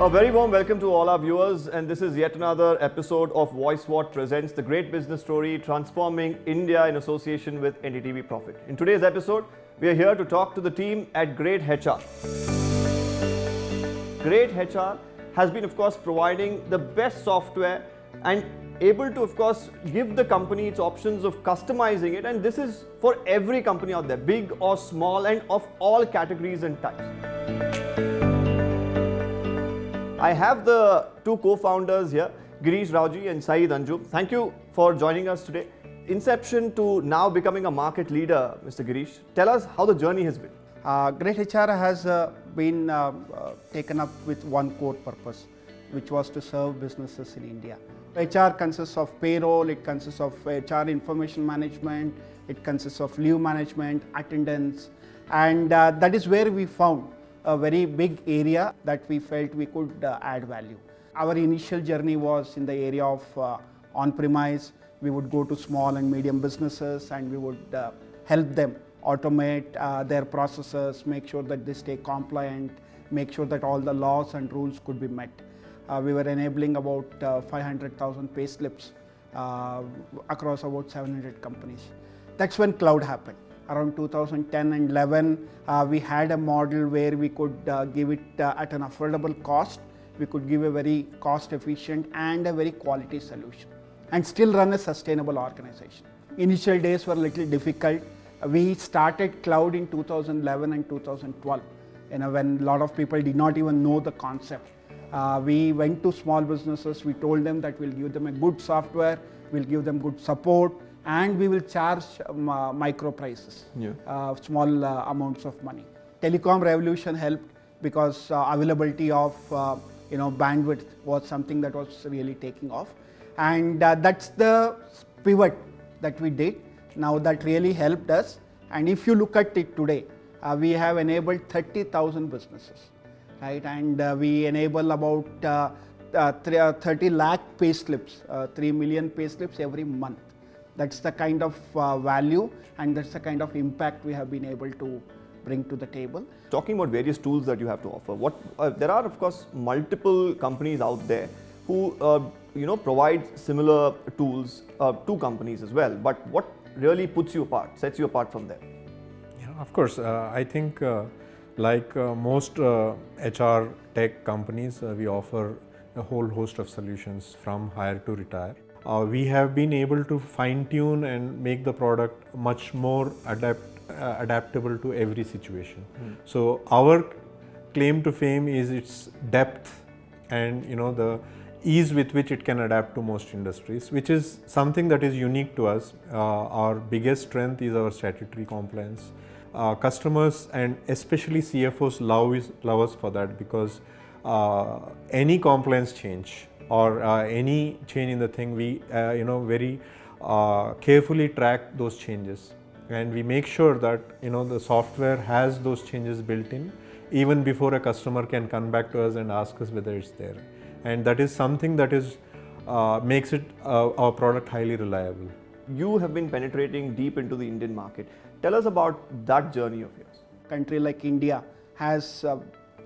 A very warm welcome to all our viewers, and this is yet another episode of VoiceWhat presents the great business story transforming India in association with NDTV Profit. In today's episode, we are here to talk to the team at greytHR. greytHR has been, of course, providing the best software and able to, of course, give the company its options of customizing it, and this is for every company out there, big or small, and of all categories and types. I have the two co-founders here, Girish Rowjee and Sayeed Anjum. Thank you for joining us today. Inception to now becoming a market leader, Mr. Girish. Tell us how the journey has been. greytHR has been taken up with one core purpose, which was to serve businesses in India. HR consists of payroll, it consists of HR information management, it consists of leave management, attendance, and that is where we found a very big area that we felt we could add value. Our initial journey was in the area of on-premise. We would go to small and medium businesses and we would help them automate their processes, make sure that they stay compliant, make sure that all the laws and rules could be met. We were enabling about 500,000 pay slips across about 700 companies. That's when cloud happened. Around 2010 and 11, we had a model where we could give it at an affordable cost. We could give a very cost efficient and a very quality solution and still run a sustainable organization. Initial days were a little difficult. We started cloud in 2011 and 2012, when a lot of people did not even know the concept. We went to small businesses, we told them that we'll give them a good software, we'll give them good support, and we will charge micro prices, small amounts of money. Telecom revolution helped because availability of bandwidth was something that was really taking off, and that's the pivot that we did. Now that really helped us, and if you look at it today, we have enabled 30,000 businesses, right? And we enable about 30 lakh pay slips, 3 million pay slips every month. That's the kind of value and that's the kind of impact we have been able to bring to the table. Talking about various tools that you have to offer, there are, of course, multiple companies out there who provide similar tools to companies as well. But what really puts you apart, sets you apart from them? Yeah, of course. I think like most HR tech companies, we offer a whole host of solutions from hire to retire. We have been able to fine-tune and make the product much more adaptable to every situation. So our claim to fame is its depth and the ease with which it can adapt to most industries, which is something that is unique to us. Our biggest strength is our statutory compliance. Customers and especially CFOs love us for that, because any compliance change or any change in the thing, we very carefully track those changes, and we make sure that the software has those changes built in even before a customer can come back to us and ask us whether it's there, and that is something that is makes it our product highly reliable. You have been penetrating deep into the Indian market. Tell us about that journey of yours. A country like India has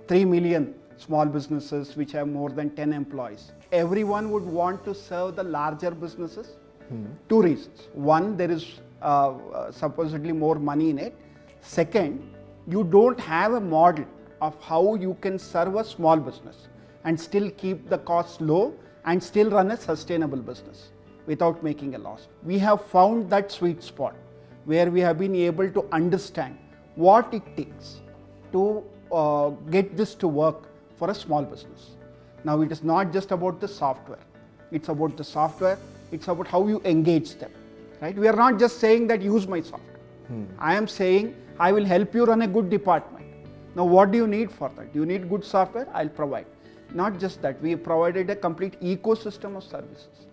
3 million small businesses which have more than 10 employees. Everyone would want to serve the larger businesses. Two reasons. One, there is supposedly more money in it. Second, you don't have a model of how you can serve a small business and still keep the costs low and still run a sustainable business without making a loss. We have found that sweet spot where we have been able to understand what it takes to get this to work for a small business. Now it is not just about the software. It's about the software, it's about how you engage them, right? We are not just saying that use my software. I am saying I will help you run a good department. Now what do you need for that? Do you need good software? I'll provide. Not just that, we provided a complete ecosystem of services.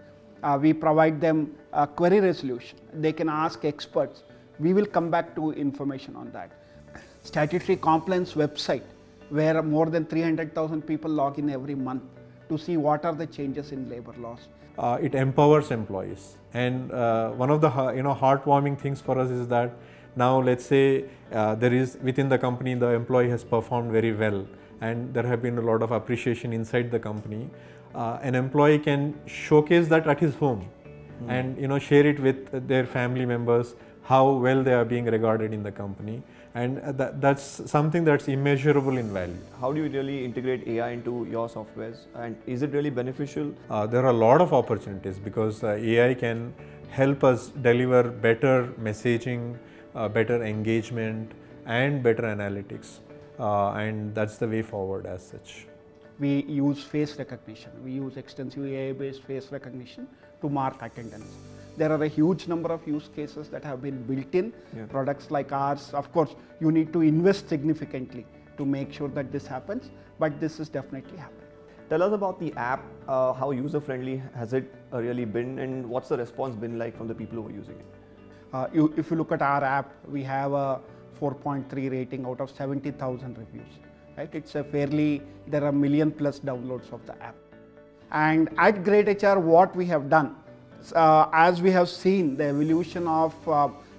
We provide them query resolution. They can ask experts. We will come back to information on that. Statutory compliance website, where more than 300,000 people log in every month to see what are the changes in labor laws. It empowers employees, and one of the heartwarming things for us is that Now let's say there is within the company the employee has performed very well and there have been a lot of appreciation inside the company. An employee can showcase that at his home and share it with their family members how well they are being regarded in the company, and that's something that's immeasurable in value. How do you really integrate AI into your softwares, and is it really beneficial? There are a lot of opportunities because AI can help us deliver better messaging, better engagement and better analytics, and that's the way forward as such. We use face recognition. We use extensive AI-based face recognition to mark attendance. There are a huge number of use cases that have been built in products like ours. Of course, you need to invest significantly to make sure that this happens, but this is definitely happening. Tell us about the app. How user-friendly has it really been, and what's the response been like from the people who are using it? If you look at our app, we have a 4.3 rating out of 70,000 reviews. Right? It's a fairly, there are 1 million plus downloads of the app. And at greytHR, what we have done, as we have seen the evolution of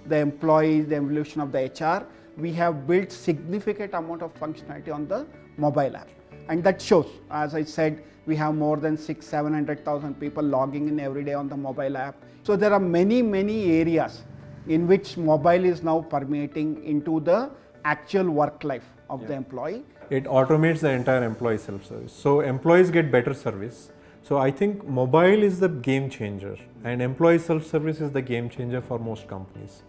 the employees, the evolution of the HR, we have built significant amount of functionality on the mobile app. And that shows, as I said, we have more than 600,000-700,000 people logging in every day on the mobile app. So there are many areas in which mobile is now permeating into the actual work life of the employee. It automates the entire employee self-service. So employees get better service. So I think mobile is the game changer and employee self-service is the game changer for most companies.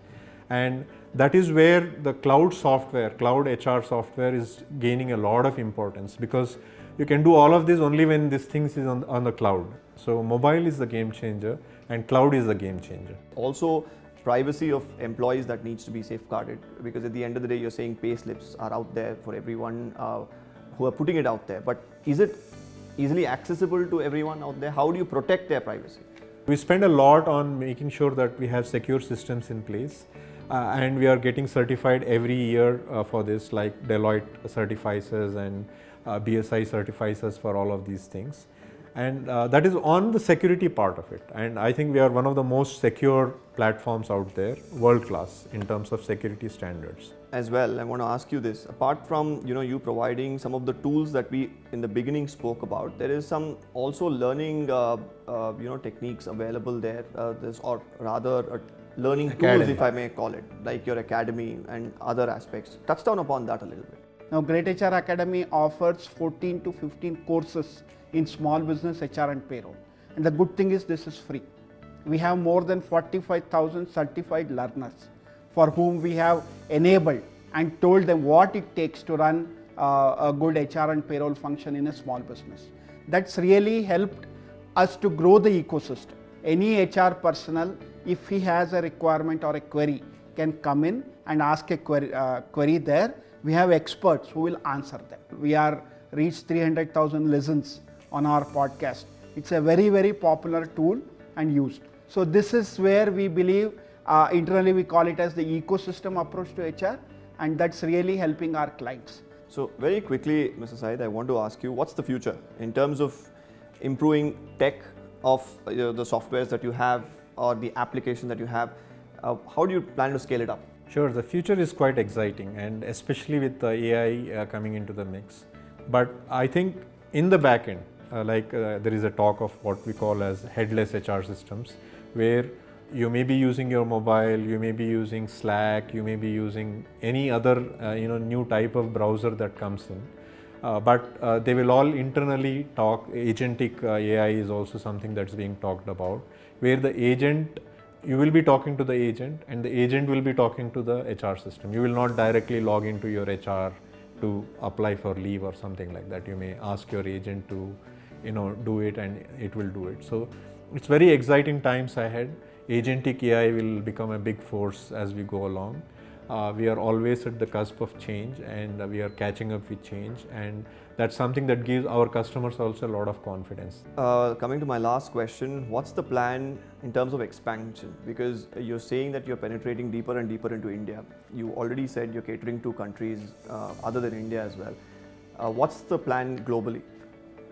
And that is where the cloud software, cloud HR software is gaining a lot of importance, because you can do all of this only when these things is on the cloud. So mobile is the game changer and cloud is the game changer. Also, privacy of employees that needs to be safeguarded, because at the end of the day you're saying pay slips are out there for everyone who are putting it out there, but is it easily accessible to everyone out there? How do you protect their privacy? We spend a lot on making sure that we have secure systems in place, and we are getting certified every year for this, like Deloitte certifies us and BSI certifies us for all of these things. And that is on the security part of it. And I think we are one of the most secure platforms out there, world class in terms of security standards. As well, I want to ask you this. Apart from you providing some of the tools that we in the beginning spoke about, there is some also learning techniques available there. Or rather learning Academy. tools, if I may call it, like your academy and other aspects. Touch down upon that a little bit. Now, greytHR Academy offers 14 to 15 courses in small business HR and payroll. And the good thing is this is free. We have more than 45,000 certified learners for whom we have enabled and told them what it takes to run a good HR and payroll function in a small business. That's really helped us to grow the ecosystem. Any HR personnel, if he has a requirement or a query, can come in and ask a query there. We have experts who will answer them. We are reached 300,000 listens on our podcast. It's a very popular tool and used. So this is where we believe, internally we call it as the ecosystem approach to HR, and that's really helping our clients. So very quickly, Mr. Sayeed, I want to ask you, what's the future in terms of improving tech of the softwares that you have or the application that you have? How do you plan to scale it up? Sure, the future is quite exciting, and especially with the AI coming into the mix. But I think in the back end, there is a talk of what we call as headless HR systems, where you may be using your mobile, you may be using Slack, you may be using any other new type of browser that comes in. But they will all internally talk. Agentic AI is also something that's being talked about, where the agent, you will be talking to the agent and the agent will be talking to the HR system. You will not directly log into your HR to apply for leave or something like that. You may ask your agent to do it and it will do it. So it's very exciting times ahead. Agentic AI will become a big force as we go along. We are always at the cusp of change, and we are catching up with change, and that's something that gives our customers also a lot of confidence. Coming to my last question, what's the plan in terms of expansion? Because you're saying that you're penetrating deeper and deeper into India. You already said you're catering to countries other than India as well. What's the plan globally?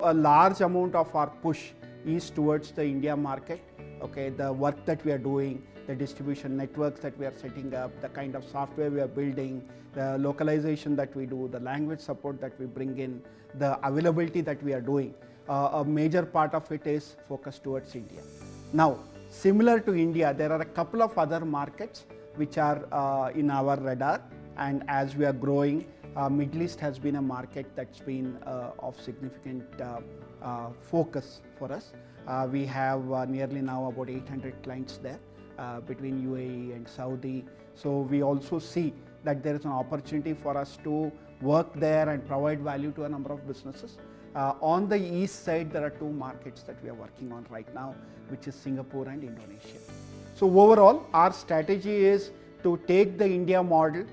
A large amount of our push is towards the India market. Okay, the work that we are doing the distribution networks that we are setting up, the kind of software we are building, the localization that we do, the language support that we bring in, the availability that we are doing. A major part of it is focused towards India. Now, similar to India, there are a couple of other markets which are in our radar, and as we are growing, Middle East has been a market that's been of significant focus for us. We have nearly now about 800 clients there between UAE and Saudi. So we also see that there is an opportunity for us to work there and provide value to a number of businesses. On the east side, there are two markets that we are working on right now, which is Singapore and Indonesia. So overall, our strategy is to take the India model,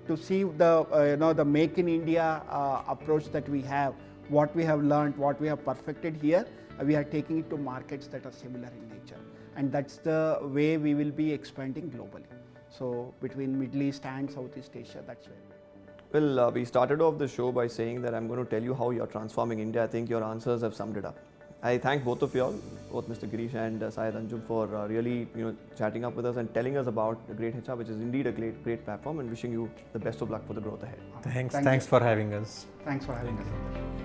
to see the the Make in India approach that we have, what we have learned, what we have perfected here. We are taking it to markets that are similar in nature, and that's the way we will be expanding globally. So between Middle East and Southeast Asia, that's where. Well, we started off the show by saying that I'm going to tell you how you're transforming India. I think your answers have summed it up. I thank both of you all, both Mr. Girish and Sayeed Anjum, for really chatting up with us and telling us about the greytHR, which is indeed a great platform, and wishing you the best of luck for the growth ahead. Thanks for having us. Thanks for having us.